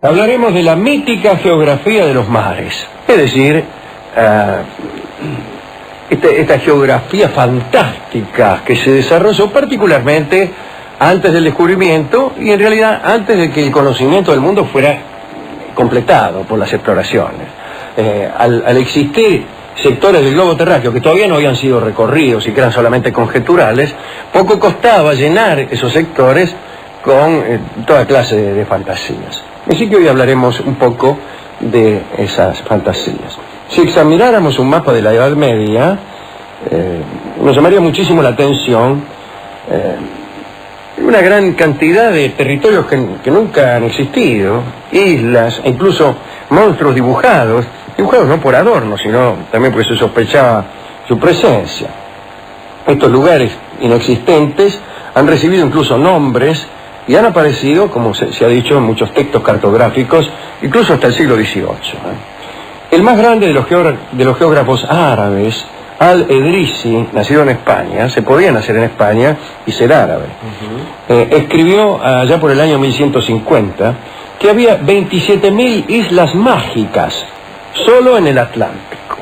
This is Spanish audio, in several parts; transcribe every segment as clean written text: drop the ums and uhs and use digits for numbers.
Hablaremos de la mítica geografía de los mares, es decir, esta geografía fantástica que se desarrolló particularmente antes del descubrimiento y en realidad antes de que el conocimiento del mundo fuera completado por las exploraciones. Al existir sectores del globo terráqueo que todavía no habían sido recorridos y que eran solamente conjeturales, poco costaba llenar esos sectores con toda clase de fantasías. Así que hoy hablaremos un poco de esas fantasías. Si examináramos un mapa de la Edad Media, nos llamaría muchísimo la atención una gran cantidad de territorios que nunca han existido, islas e incluso monstruos dibujados no por adorno, sino también porque se sospechaba su presencia. Estos lugares inexistentes han recibido incluso nombres y han aparecido, como se ha dicho, en muchos textos cartográficos, incluso hasta el siglo XVIII. El más grande de los geógrafos árabes, Al-Edrisi, nacido en España, se podía nacer en España y ser árabe, escribió allá por el año 1150 que había 27.000 islas mágicas solo en el Atlántico.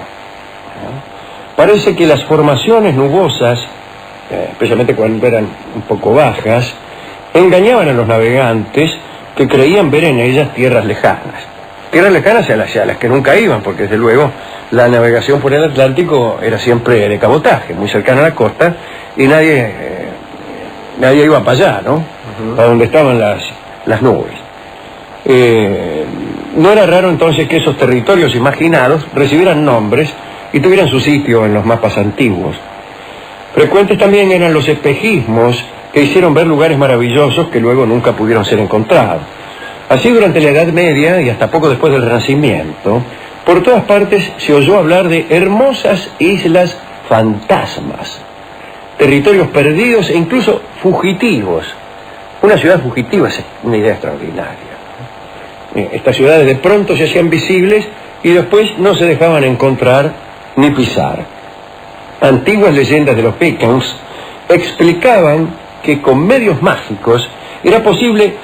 Parece que las formaciones nubosas, especialmente cuando eran un poco bajas, engañaban a los navegantes que creían ver en ellas tierras lejanas hacia las que nunca iban, porque desde luego la navegación por el Atlántico era siempre de cabotaje, muy cercana a la costa, y nadie iba para allá, ¿no? Para donde estaban las nubes. No era raro entonces que esos territorios imaginados recibieran nombres y tuvieran su sitio en los mapas antiguos. Frecuentes también eran los espejismos que hicieron ver lugares maravillosos que luego nunca pudieron ser encontrados. Así, durante la Edad Media y hasta poco después del Renacimiento, por todas partes se oyó hablar de hermosas islas fantasmas, territorios perdidos e incluso fugitivos. Una ciudad fugitiva es una idea extraordinaria. Estas ciudades de pronto se hacían visibles y después no se dejaban encontrar ni pisar. Antiguas leyendas de los vikings explicaban que con medios mágicos era posible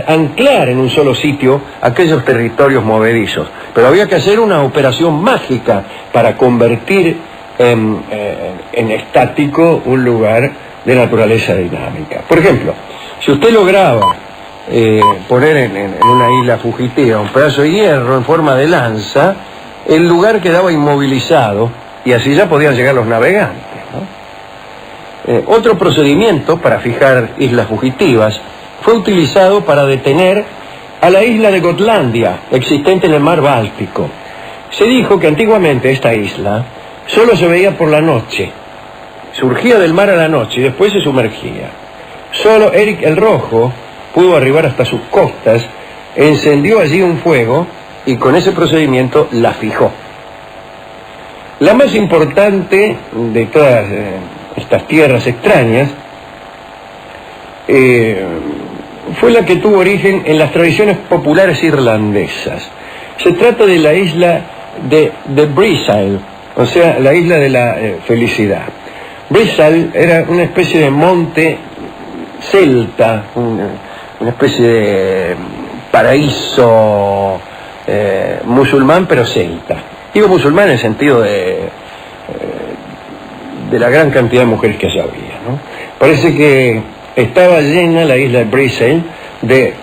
anclar en un solo sitio aquellos territorios movedizos. Pero había que hacer una operación mágica para convertir en estático un lugar de naturaleza dinámica. Por ejemplo, si usted lograba poner en una isla fugitiva un pedazo de hierro en forma de lanza, el lugar quedaba inmovilizado y así ya podían llegar los navegantes, ¿no? Otro procedimiento para fijar islas fugitivas fue utilizado para detener a la isla de Gotlandia, existente en el mar Báltico. Se dijo que antiguamente esta isla solo se veía por la noche, surgía del mar a la noche y después se sumergía. Solo Eric el Rojo pudo arribar hasta sus costas, encendió allí un fuego y con ese procedimiento la fijó. La más importante de todas estas tierras extrañas fue la que tuvo origen en las tradiciones populares irlandesas. Se trata de la isla de Breasail, o sea, la isla de la felicidad. Breasail era una especie de monte celta, una especie de paraíso musulmán, pero celta. Digo musulmán en el sentido de la gran cantidad de mujeres que allá había, ¿no? Parece que estaba llena la isla de Breasail de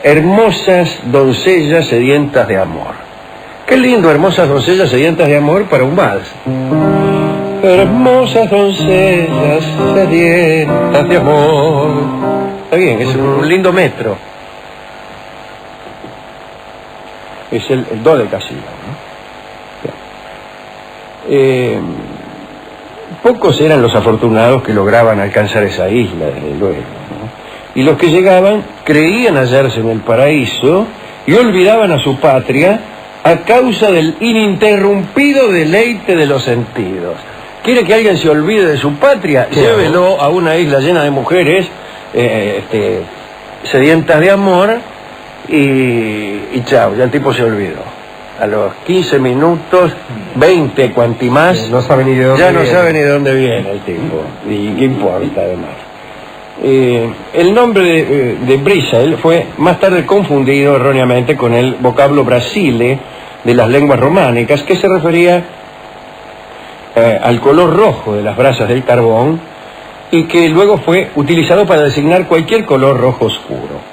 hermosas doncellas sedientas de amor. Qué lindo, hermosas doncellas sedientas de amor para un vals. Hermosas doncellas sedientas de amor. Está bien, es un lindo metro. Es el do del casino, ¿no? Pocos eran los afortunados que lograban alcanzar esa isla, desde luego, ¿no? Y los que llegaban creían hallarse en el paraíso y olvidaban a su patria a causa del ininterrumpido deleite de los sentidos. ¿Quiere que alguien se olvide de su patria? Llévelo a una isla llena de mujeres sedientas de amor y chao, ya el tipo se olvidó. A los 15 minutos, 20, cuanti más, no sabe ni de dónde ya viene. No sabe ni de dónde viene el tipo, y qué importa además. El nombre de Brisel fue más tarde confundido erróneamente con el vocablo Brasile de las lenguas románicas, que se refería al color rojo de las brasas del carbón y que luego fue utilizado para designar cualquier color rojo oscuro.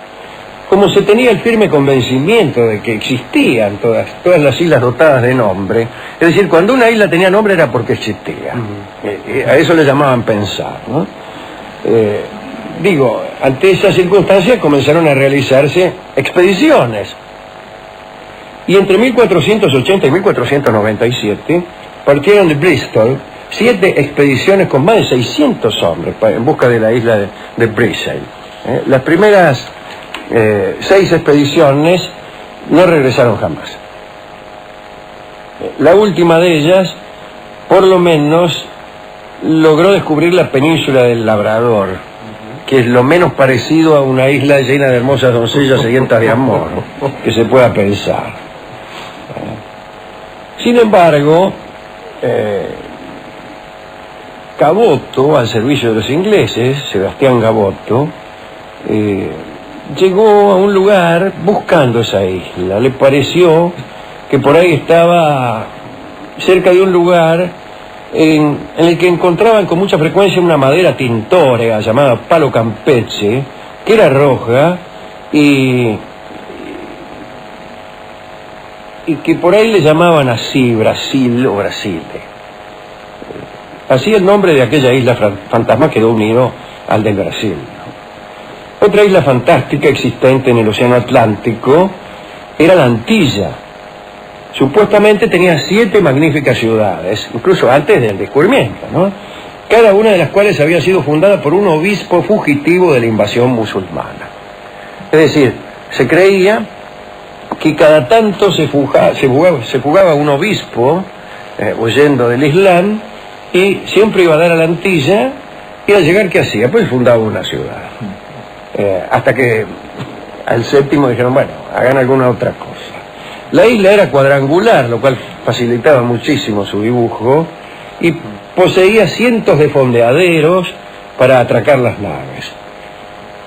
Como se tenía el firme convencimiento de que existían todas las islas dotadas de nombre, es decir, cuando una isla tenía nombre era porque existía. A eso le llamaban pensar, ¿no? Ante esas circunstancias comenzaron a realizarse expediciones. Y entre 1480 y 1497 partieron de Bristol 7 expediciones con más de 600 hombres en busca de la isla de Brisel. Las primeras 6 expediciones no regresaron jamás. La última de ellas, por lo menos, logró descubrir la península del Labrador, que es lo menos parecido a una isla llena de hermosas doncellas sedientas de amor que se pueda pensar. Sin embargo, Caboto, al servicio de los ingleses, Sebastián Caboto, llegó a un lugar buscando esa isla. Le pareció que por ahí estaba cerca de un lugar en el que encontraban con mucha frecuencia una madera tintórea llamada palo campeche, que era roja y que por ahí le llamaban así Brasil o Brasile. Así el nombre de aquella isla fantasma quedó unido al del Brasil. Otra isla fantástica existente en el Océano Atlántico era la Antilla. Supuestamente tenía 7 magníficas ciudades, incluso antes del descubrimiento, ¿no? Cada una de las cuales había sido fundada por un obispo fugitivo de la invasión musulmana. Es decir, se creía que cada tanto se fugaba un obispo huyendo del Islam y siempre iba a dar a la Antilla y al llegar, ¿qué hacía? Pues fundaba una ciudad. Hasta que al 7º dijeron, bueno, hagan alguna otra cosa. La isla era cuadrangular, lo cual facilitaba muchísimo su dibujo, y poseía cientos de fondeaderos para atracar las naves.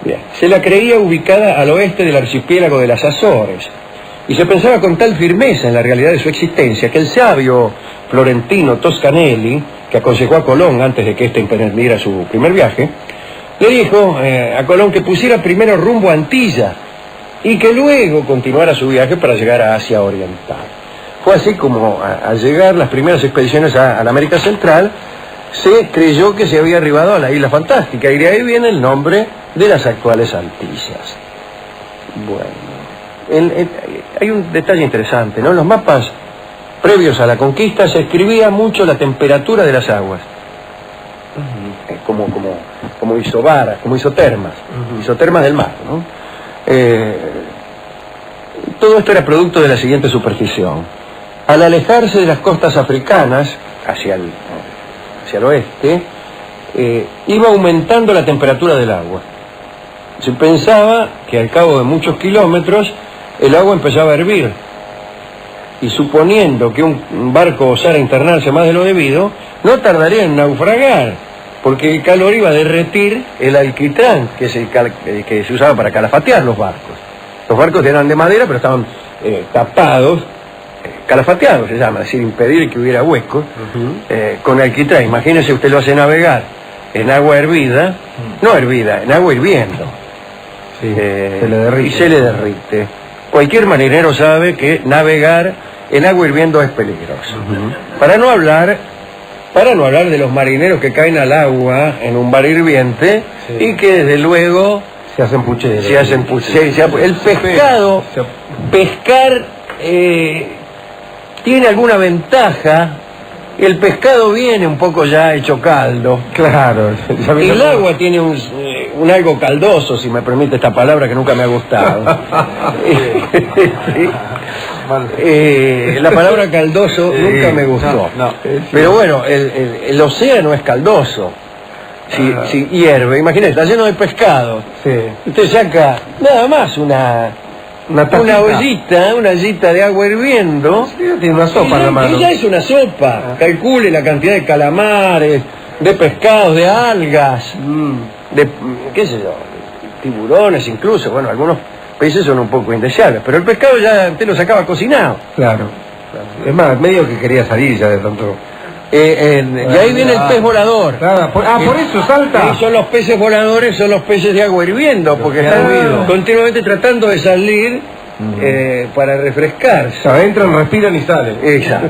Bien. Se la creía ubicada al oeste del archipiélago de las Azores, y se pensaba con tal firmeza en la realidad de su existencia que el sabio florentino Toscanelli, que aconsejó a Colón antes de que éste emprendiera su primer viaje, le dijo a Colón que pusiera primero rumbo a Antilla y que luego continuara su viaje para llegar a Asia Oriental. Fue así como al llegar las primeras expediciones a la América Central, se creyó que se había arribado a la Isla Fantástica, y de ahí viene el nombre de las actuales Antillas. Bueno, hay un detalle interesante, ¿no? En los mapas previos a la conquista se escribía mucho la temperatura de las aguas, como isobaras, como isotermas, isotermas del mar, ¿no? Todo esto era producto de la siguiente superstición. Al alejarse de las costas africanas hacia el oeste, iba aumentando la temperatura del agua. Se pensaba que al cabo de muchos kilómetros el agua empezaba a hervir, y suponiendo que un barco osara internarse más de lo debido, no tardaría en naufragar, porque el calor iba a derretir el alquitrán, que se usaba para calafatear los barcos. Los barcos eran de madera, pero estaban tapados, calafateados se llama, es decir, impedir que hubiera huecos, con alquitrán. Imagínese, usted lo hace navegar en agua hervida, no hervida, en agua hirviendo, sí, y se le derrite. Cualquier marinero sabe que navegar en agua hirviendo es peligroso. Para no hablar de los marineros que caen al agua en un bar hirviente, sí, y que desde luego se hacen pucheros. El pescado, pescar tiene alguna ventaja. El pescado viene un poco ya hecho caldo. Claro. El agua tiene un algo caldoso, si me permite esta palabra que nunca me ha gustado. La palabra caldoso nunca me gustó. Pero bueno, el océano es caldoso. Si hierve, imagínate, está lleno de pescado. Usted saca nada más una ollita de agua hirviendo, tiene una sopa en la mano. Y ya es una sopa. Calcule la cantidad de calamares, de pescados, de algas. qué sé yo, tiburones incluso, bueno, algunos peces son un poco indeseables, pero el pescado ya te lo sacaba cocinado. Claro. Es más, medio que quería salir ya de tanto... y ahí viene el pez volador. Claro, por eso salta. Y son los peces voladores, son los peces de agua hirviendo, porque están continuamente tratando de salir para refrescarse. O sea, entran, respiran y salen. Exacto,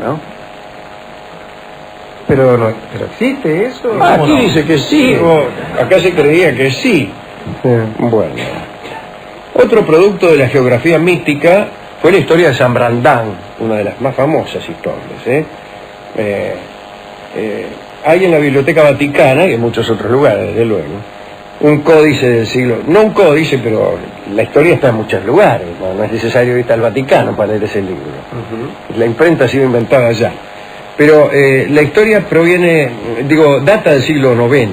¿no? Pero existe eso. Aquí no dice que sí, acá se creía que sí. Bueno. Otro producto de la geografía mística fue la historia de San Brandán, una de las más famosas historias. Hay en la Biblioteca Vaticana, y en muchos otros lugares, desde luego, un códice del siglo... No un códice, pero la historia está en muchos lugares. No es necesario ir al Vaticano para leer ese libro. La imprenta ha sido inventada allá. Pero la historia data del siglo IX.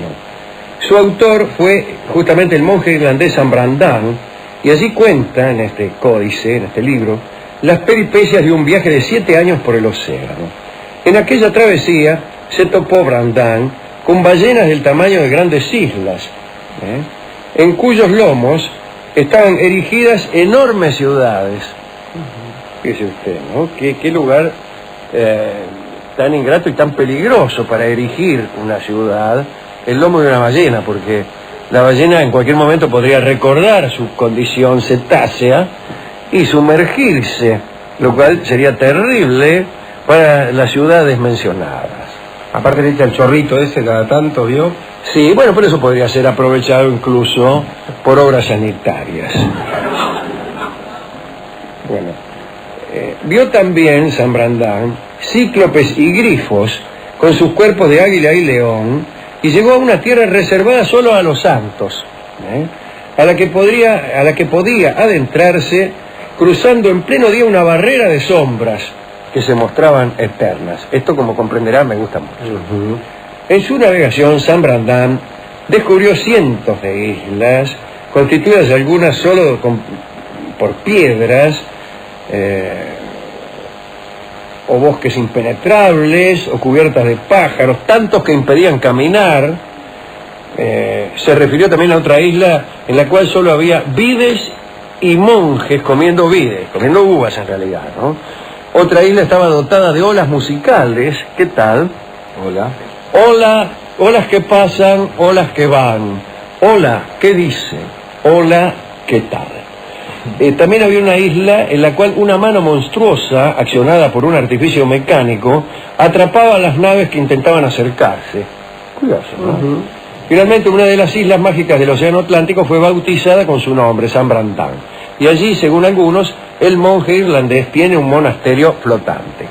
Su autor fue justamente el monje irlandés San Brandán, y allí cuenta, en este códice, en este libro, las peripecias de un viaje de 7 años por el océano. En aquella travesía se topó Brandán con ballenas del tamaño de grandes islas, en cuyos lomos estaban erigidas enormes ciudades. Fíjese usted, ¿no? ¿Qué lugar tan ingrato y tan peligroso para erigir una ciudad, el lomo de una ballena, porque la ballena en cualquier momento podría recordar su condición cetácea y sumergirse, lo cual sería terrible para las ciudades mencionadas. Aparte le echa el chorrito ese cada tanto, ¿vio? Sí, bueno, por eso podría ser aprovechado incluso por obras sanitarias. Bueno, vio también San Brandán cíclopes y grifos con sus cuerpos de águila y león, y llegó a una tierra reservada solo a los santos, a la que podía adentrarse cruzando en pleno día una barrera de sombras que se mostraban eternas. Esto, como comprenderán, me gusta mucho. En su navegación, San Brandán descubrió cientos de islas, constituidas algunas solo por piedras, o bosques impenetrables, o cubiertas de pájaros, tantos que impedían caminar. Se refirió también a otra isla en la cual solo había vides y monjes comiendo uvas en realidad, ¿no? Otra isla estaba dotada de olas musicales. ¿Qué tal? Olas que pasan, olas que van. Hola, ¿qué dice? Hola, ¿qué tal? También había una isla en la cual una mano monstruosa, accionada por un artificio mecánico, atrapaba a las naves que intentaban acercarse. Curioso, ¿no? Finalmente, una de las islas mágicas del Océano Atlántico fue bautizada con su nombre, San Brandán. Y allí, según algunos, el monje irlandés tiene un monasterio flotante.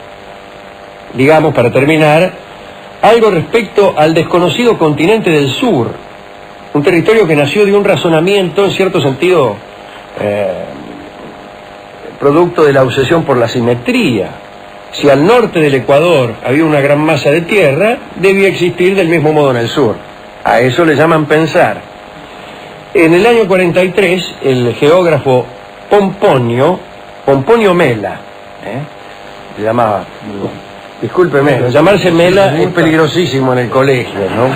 Digamos, para terminar, algo respecto al desconocido continente del sur, un territorio que nació de un razonamiento, en cierto sentido, producto de la obsesión por la simetría. Si al norte del Ecuador había una gran masa de tierra, debía existir del mismo modo en el sur. A eso le llaman pensar. En el año 43, el geógrafo Pomponio Mela, se llamaba, discúlpeme, llamarse Mela es peligrosísimo en el colegio, ¿no?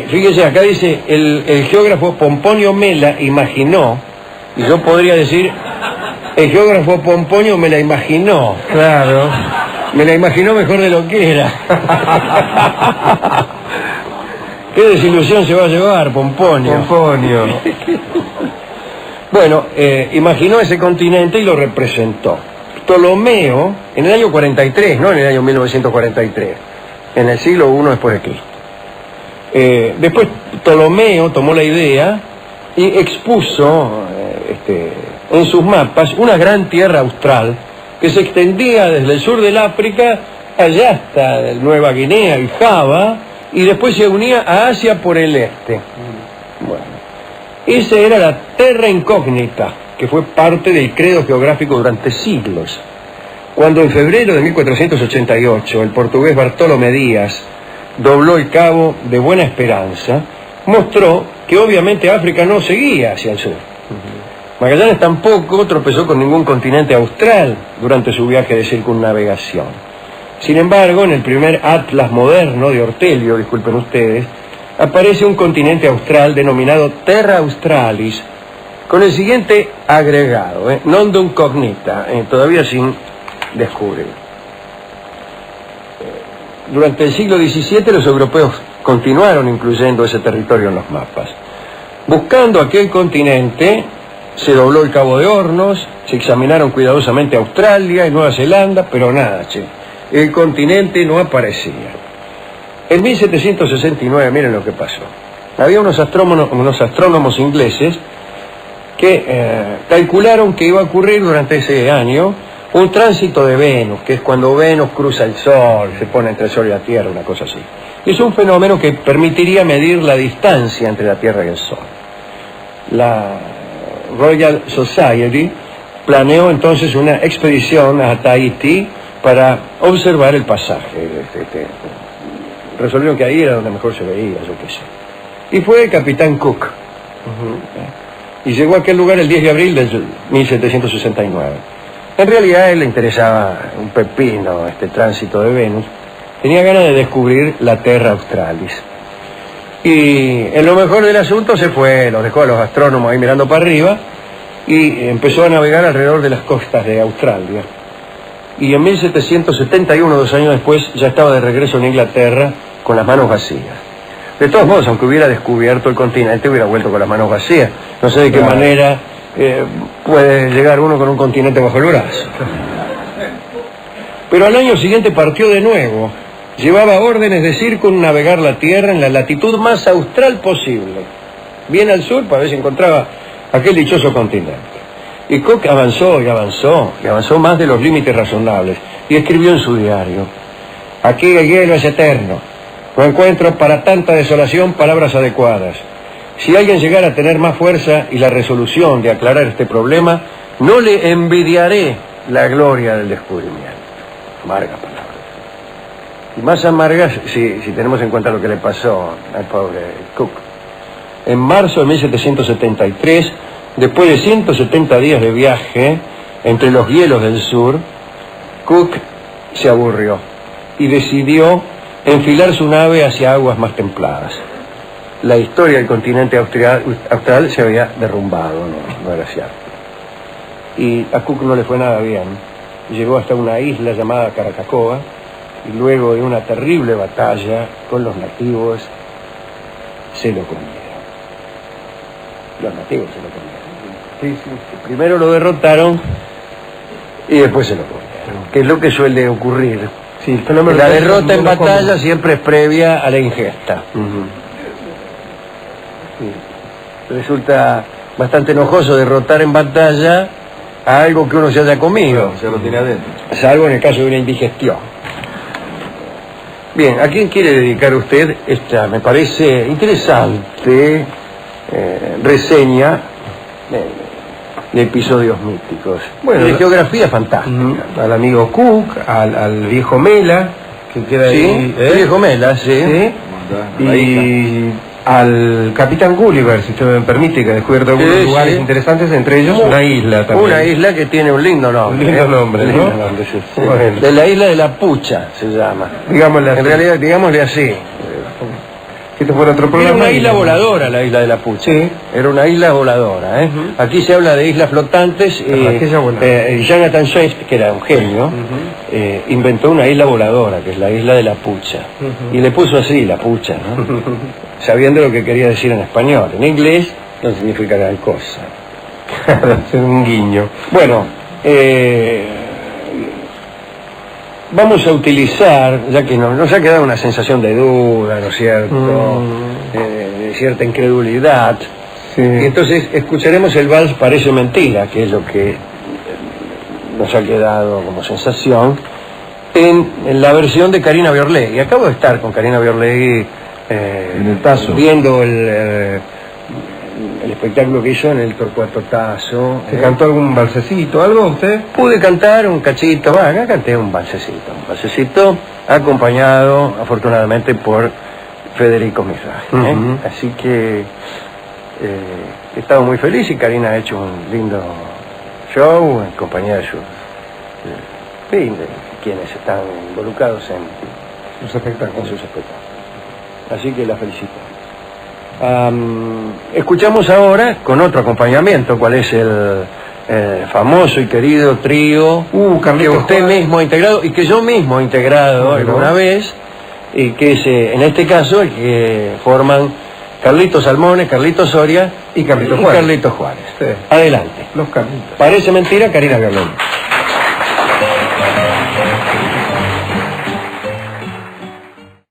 Fíjese, acá dice, el geógrafo Pomponio Mela imaginó, y yo podría decir, el geógrafo Pomponio me la imaginó. Claro. Me la imaginó mejor de lo que era. Qué desilusión se va a llevar, Pomponio. Bueno, imaginó ese continente y lo representó. Ptolomeo, en el año 43, no en el año 1943, en el siglo I después de Cristo. Después Ptolomeo tomó la idea y expuso en sus mapas una gran tierra austral que se extendía desde el sur del África allá hasta Nueva Guinea y Java, y después se unía a Asia por el este. Bueno, esa era la terra incógnita, que fue parte del credo geográfico durante siglos. Cuando en febrero de 1488 el portugués Bartolomé Díaz dobló el cabo de Buena Esperanza, mostró que obviamente África no seguía hacia el sur. Magallanes tampoco tropezó con ningún continente austral durante su viaje de circunnavegación. Sin embargo, en el primer atlas moderno de Ortelio, disculpen ustedes, aparece un continente austral denominado Terra Australis, con el siguiente agregado, nondum cognita, todavía sin descubrir. Durante el siglo XVII los europeos continuaron incluyendo ese territorio en los mapas. Buscando aquel continente, se dobló el Cabo de Hornos, se examinaron cuidadosamente Australia y Nueva Zelanda, pero nada, el continente no aparecía. En 1769, miren lo que pasó. Había unos astrónomos ingleses que calcularon que iba a ocurrir durante ese año un tránsito de Venus, que es cuando Venus cruza el Sol, se pone entre el Sol y la Tierra, una cosa así. Es un fenómeno que permitiría medir la distancia entre la Tierra y el Sol. La Royal Society planeó entonces una expedición a Tahití para observar el pasaje. Resolvieron que ahí era donde mejor se veía, yo qué sé. Y fue el capitán Cook. Y llegó a aquel lugar el 10 de abril de 1769. En realidad a él le interesaba un pepino este tránsito de Venus. Tenía ganas de descubrir la Terra Australis. Y en lo mejor del asunto se fue, los dejó a los astrónomos ahí mirando para arriba y empezó a navegar alrededor de las costas de Australia. Y en 1771, 2 años después, ya estaba de regreso en Inglaterra con las manos vacías. De todos modos, aunque hubiera descubierto el continente, hubiera vuelto con las manos vacías. No sé de qué manera puede llegar uno con un continente bajo el brazo. Pero al año siguiente partió de nuevo. Llevaba órdenes de circunnavegar la Tierra en la latitud más austral posible, bien al sur, para ver si encontraba aquel dichoso continente. Y Cook avanzó y avanzó, y avanzó más de los límites razonables, y escribió en su diario: aquí el hielo es eterno, no encuentro para tanta desolación palabras adecuadas. Si alguien llegara a tener más fuerza y la resolución de aclarar este problema, no le envidiaré la gloria del descubrimiento. Amarga palabra. Y más amargas si tenemos en cuenta lo que le pasó al pobre Cook. En marzo de 1773, después de 170 días de viaje entre los hielos del sur, Cook se aburrió y decidió enfilar su nave hacia aguas más templadas. La historia del continente austral se había derrumbado, no era cierto. Y a Cook no le fue nada bien. Llegó hasta una isla llamada Caracacoa, y luego de una terrible batalla con los nativos, se lo comieron. Los nativos se lo comieron. Sí. Primero lo derrotaron y después se lo comieron, que es lo que suele ocurrir. Sí, la derrota en batalla siempre es previa a la ingesta. Sí. Resulta bastante enojoso derrotar en batalla a algo que uno se haya comido. Se lo tiene adentro. Salvo en el caso de una indigestión. Bien, ¿a quién quiere dedicar usted esta, me parece interesante, reseña de episodios místicos? Bueno, de geografía fantástica. Al amigo Cook, al viejo Mela, que queda ahí. El viejo Mela, sí. Y al capitán Gulliver, si usted me permite, que ha descubierto algunos lugares interesantes, entre ellos una isla también. Una isla que tiene un lindo nombre. Un lindo nombre, ¿no? Sí. Bueno. De la isla de la Pucha se llama. Digámosle así. En realidad, digámosle así. Si esto fuera otro programa. Era una isla voladora, la isla de la Pucha. Sí. Era una isla voladora. Aquí se habla de islas flotantes. Jonathan Swift, que era un genio, inventó una isla voladora, que es la isla de la Pucha. Y le puso así, la Pucha, ¿no? Sabiendo lo que quería decir en español. En inglés no significa gran cosa. Es un guiño. Bueno, vamos a utilizar, ya que nos ha quedado una sensación de duda, ¿no es cierto? De cierta incredulidad. Sí. Y entonces escucharemos el vals Parece Mentira, que es lo que nos ha quedado como sensación, en la versión de Karina Biorlegui. Acabo de estar con Karina Biorlegui en el Tazo, viendo el espectáculo que hizo en el Torcuato Tazo. ¿Se cantó algún balsecito, algo usted? Pude cantar un cachito, acá canté un balsecito acompañado afortunadamente por Federico Mizrahi. Así que he estado muy feliz y Karina ha hecho un lindo show en compañía de su quienes están involucrados en sus espectáculos. Así que la felicito. Escuchamos ahora con otro acompañamiento cuál es el famoso y querido trío que usted mismo ha integrado y que yo mismo he integrado alguna vez, y que es en este caso el que forman Carlitos Salmones, Carlitos Soria y Carlitos Juárez. Sí. Adelante. Los Carlitos. Parece mentira, Karina Garlón.